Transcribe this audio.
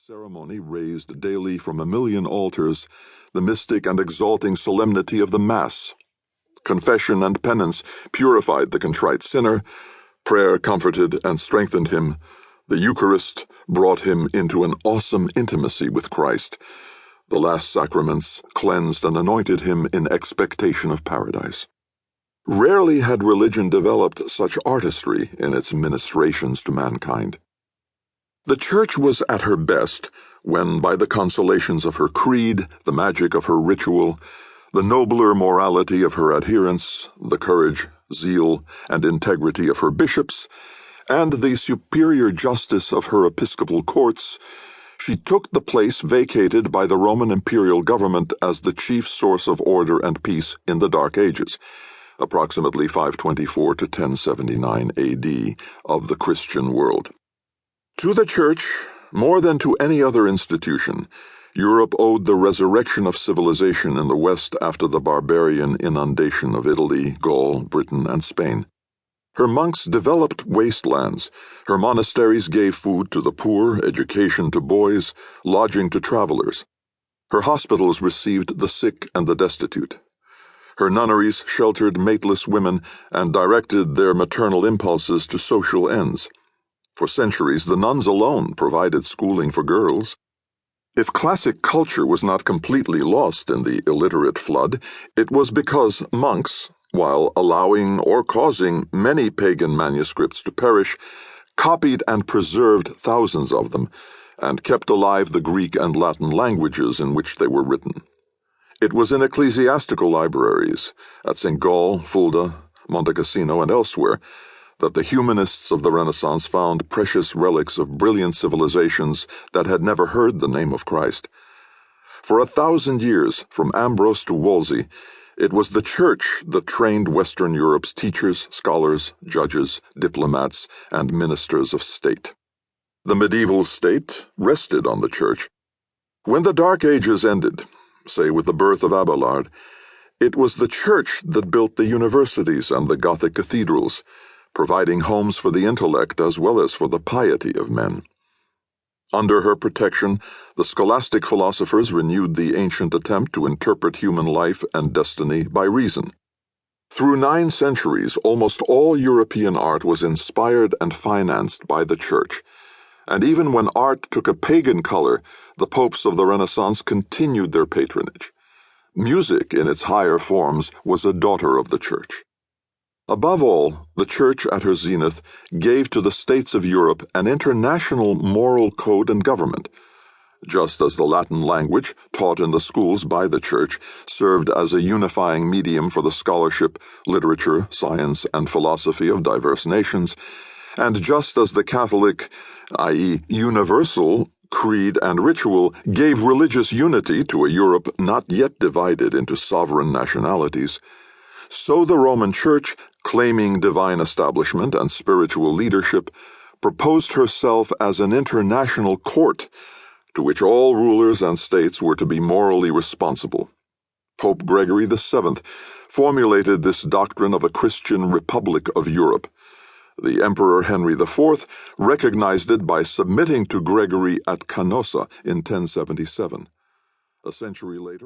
ceremony raised daily from 1,000,000 altars the mystic and exalting solemnity of the Mass. Confession and penance purified the contrite sinner, prayer comforted and strengthened him, the Eucharist brought him into an awesome intimacy with Christ, the last sacraments cleansed and anointed him in expectation of paradise. Rarely had religion developed such artistry in its ministrations to mankind. The Church was at her best when, by the consolations of her creed, the magic of her ritual, the nobler morality of her adherents, the courage, zeal, and integrity of her bishops, and the superior justice of her episcopal courts, she took the place vacated by the Roman imperial government as the chief source of order and peace in the Dark Ages, approximately 524 to 1079 AD, of the Christian world. To the Church, more than to any other institution, Europe owed the resurrection of civilization in the West after the barbarian inundation of Italy, Gaul, Britain, and Spain. Her monks developed wastelands. Her monasteries gave food to the poor, education to boys, lodging to travelers. Her hospitals received the sick and the destitute. Her nunneries sheltered mateless women and directed their maternal impulses to social ends. For centuries, the nuns alone provided schooling for girls. If classic culture was not completely lost in the illiterate flood, it was because monks, while allowing or causing many pagan manuscripts to perish, copied and preserved thousands of them, and kept alive the Greek and Latin languages in which they were written. It was in ecclesiastical libraries, at St. Gall, Fulda, Monte Cassino, and elsewhere, that the humanists of the Renaissance found precious relics of brilliant civilizations that had never heard the name of Christ. For 1,000 years, from Ambrose to Wolsey, it was the Church that trained Western Europe's teachers, scholars, judges, diplomats, and ministers of state. The medieval state rested on the Church. When the Dark Ages ended, say with the birth of Abelard, it was the Church that built the universities and the Gothic cathedrals, providing homes for the intellect as well as for the piety of men. Under her protection, the scholastic philosophers renewed the ancient attempt to interpret human life and destiny by reason. Through 9 centuries, almost all European art was inspired and financed by the Church, and even when art took a pagan color, the popes of the Renaissance continued their patronage. Music, in its higher forms, was a daughter of the Church. Above all, the Church at her zenith gave to the states of Europe an international moral code and government, just as the Latin language, taught in the schools by the Church, served as a unifying medium for the scholarship, literature, science, and philosophy of diverse nations, and just as the Catholic, i.e., universal, creed and ritual gave religious unity to a Europe not yet divided into sovereign nationalities, so the Roman Church, claiming divine establishment and spiritual leadership, proposed herself as an international court to which all rulers and states were to be morally responsible. Pope Gregory VII formulated this doctrine of a Christian Republic of Europe. The Emperor Henry IV recognized it by submitting to Gregory at Canossa in 1077. A century later,